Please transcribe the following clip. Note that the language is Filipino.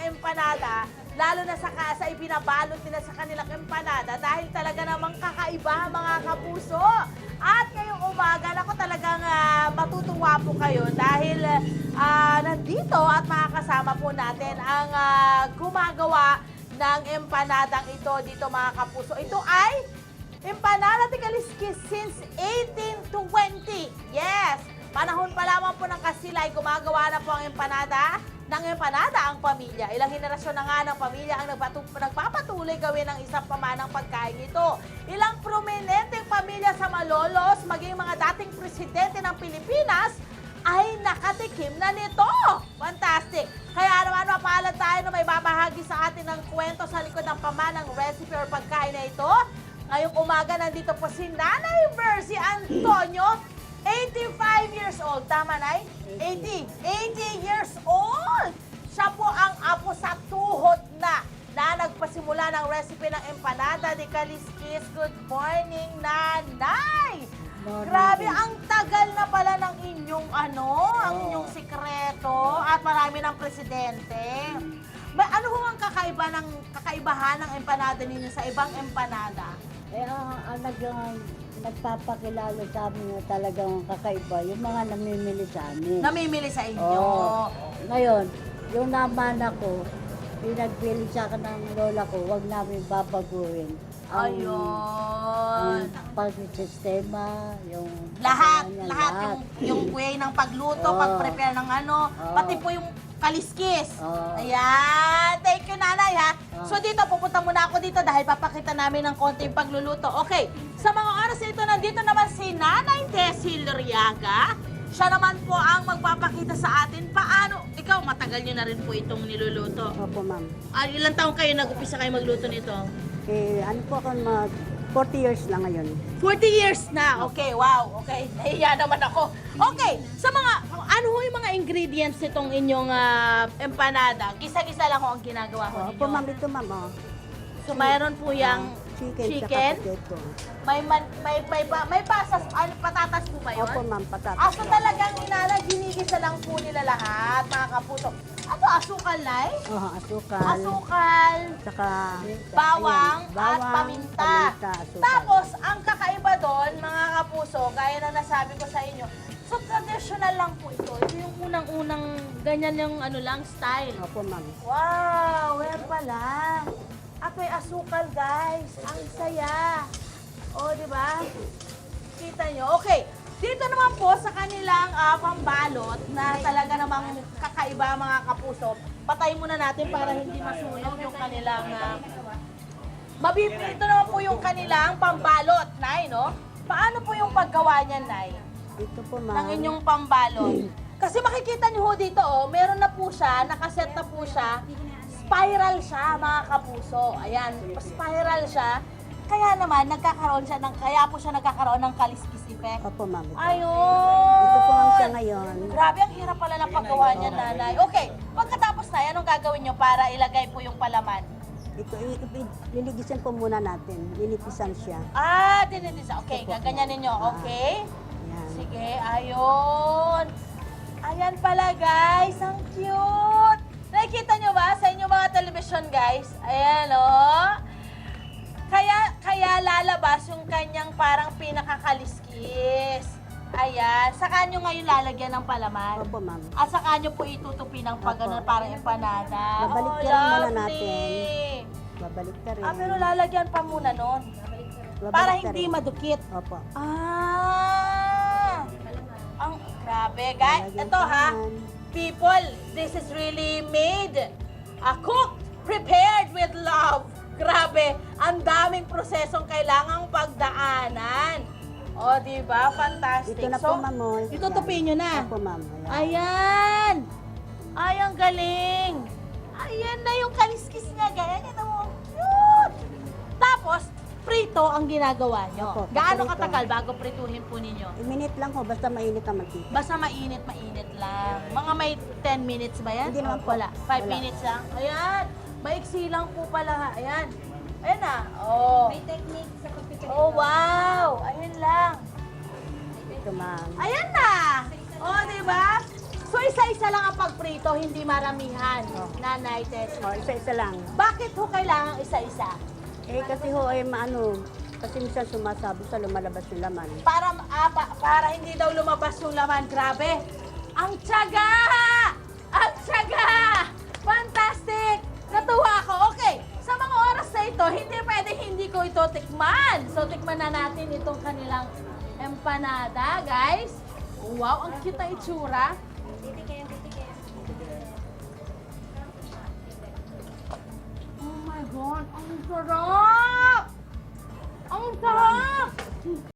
empanada, lalo na sa ibinabalot nila sa kanilang empanada dahil talaga namang kakaiba mga kapuso. At ngayong umaga, ako talagang matutuwa po kayo dahil nandito at makakasama po natin ang gumagawa ng empanadang ito dito mga kapuso. Ito ay Empanada de Calixquis since 1820. Yes! Panahon pa lamang po ng Kastila ay gumagawa na po ang empanada ang pamilya. Ilang henerasyon na nga ng pamilya ang nagpapatuloy gawin ng isang pamanang pagkain ito. Ilang prominenteng pamilya sa Malolos, maging mga dating presidente ng Pilipinas, ay nakatikim na nito. Fantastic! Kaya naman mapalad tayo na may babahagi sa atin ng kwento sa likod ng pamanang recipe or pagkain na ito. Ngayong umaga, nandito po si Nanay Mercy Antonio, 85 years old. Tama, Nay? 80 years old! Siya po ang apo sa tuhod na nagpasimula ng recipe ng Empanada de Calixquis. Good morning, Nanay! Grabe, ang tagal na pala ng inyong ang inyong sikreto at marami ng presidente. Ano ho ang kakaibahan ng empanada ninyo sa ibang empanada? Nagpapakilala sa amin na talagang kakaiba, yung mga namimili sa amin. Namimili sa inyo? Oo. Ngayon, yung namana ko, pinagbili sa akin ng lola ko, huwag namin babaguhin. Ayun. Pag-sistema, yung... Lahat yung way ng pagluto, pag-prepare ng pati po yung Calixquis. Ayan. Thank you, Nanay, ha? So dito, pupunta muna ako dito dahil papakita namin ng konti yung pagluluto. Okay. Sa mga oras na ito, nandito naman si Nanay Tessie Loriaga. Siya naman po ang magpapakita sa atin paano. Ikaw, matagal nyo na rin po itong niluluto. Opo, ma'am. Ilang taong kayo nag-upisa kayo magluto nito? Ano po ako 40 years na ngayon. 40 years na. Okay, wow. Okay, nahiya naman ako. Okay, sa ano ho yung mga ingredients nitong inyong empanada? Gisa-gisa lang ho ang ginagawa ho ninyo. Opo, ma'am, ito, ma'am. So, mayroon po yung chicken. Potato. May pasas, patatas po ba yun? Opo, ma'am, patatas. So talagang ginigisa lang po nila lahat, mga kapuso. Ano, asukal, Nay? Oo, asukal. Asukal, Saka bawang, at bawang, paminta. asukal. Tapos, ang kakaiba doon, mga kapuso, gaya na nasabi ko sa inyo, so traditional lang po ito. Ito yung unang-unang ganyan yung style. Opo, ma'am. Wow, yan pala. At may asukal, guys. Ang saya. O, di ba? Kita nyo. Okay. Dito naman po sa kanilang pambalot na talaga namang kakaiba mga kapuso. Patay muna natin para hindi masunog yung kanilang... Ito naman po yung kanilang pambalot, Nay, no? Paano po yung paggawa niyan, Nay? Ito po, ma'am. Ng inyong pambalot. Kasi makikita nyo ho dito, meron na po siya, nakaset na po siya. Spiral siya, mga kapuso. Ayan, spiral siya. Kaya naman, kaya po siya nagkakaroon ng Calixquis effect. Opo, ma'am. Ayun! Ito po, ma'am, siya ngayon. Grabe, ang hirap pala ng paggawa niya, Nanay. Okay, pagkatapos na, anong gagawin nyo para ilagay po yung palaman? Ito, liligisan po muna natin. Linipisan siya. Dinitisa. Okay, gaganyanin nyo. Okay? Yan. Sige, ayun. Ayan pala, guys. Ang cute. Nakikita nyo ba sa inyong mga television, guys? Ayan, oh. Kaya lalabas yung kanyang parang pinaka-Calixquis. Ayan. Saka nyo ngayon lalagyan ng palaman. Opo, ma'am. At saka nyo po itutupi ng pagganon parang empanada. Babalik ka rin muna natin. Babalik ka rin. Pero lalagyan pa muna nun. Babalik Para ka hindi rin. madukit. Opo. Ang grabe, guys. Lalagyan Ito, pa ha. yan. People, this is really made. Cooked, prepared with love. Grabe, ang daming prosesong kailangang pagdaanan. O, di ba? Fantastic. Ito na po, ma'am. Itutupin nyo na. Opo, ma'am. Ayan. Ay, ang galing. Ayan na yung Calixquis niya. Ganyan, ito mo. Cute. Tapos, prito ang ginagawa nyo. Opo, Gaano prito. katagal bago prituhin po ninyo? I-minute lang ho, basta mainit ang mantika. Basta mainit lang. Mga may 10 minutes ba yan? Hindi naman O, po. wala. 5 Wala. minutes lang. Ayan. Maiksi lang po pala. Ayan. Ayan na. Oh. May technique sa pagpipilitan. Oh, wow. Ayan lang. Ito, ma'am. Ayan na. Oh, di ba? So, isa-isa isa-isa lang ang pagprito, hindi maramihan. Oh. Nanay Tess. O, isa-isa lang. Bakit ho kailangan isa-isa? Kasi kasi minsan sumasabi sa lumalabas yung laman. Para hindi daw lumabas yung laman. Grabe. Ang tiyaga! Ang tiyaga! Fantastic! Natuwa ako. Okay. Sa mga oras na ito, hindi pwede hindi ko ito tikman. So, tikman na natin itong kanilang empanada, guys. Wow, ang cute na itsura. Oh my God, ang sarap! Ang sarap!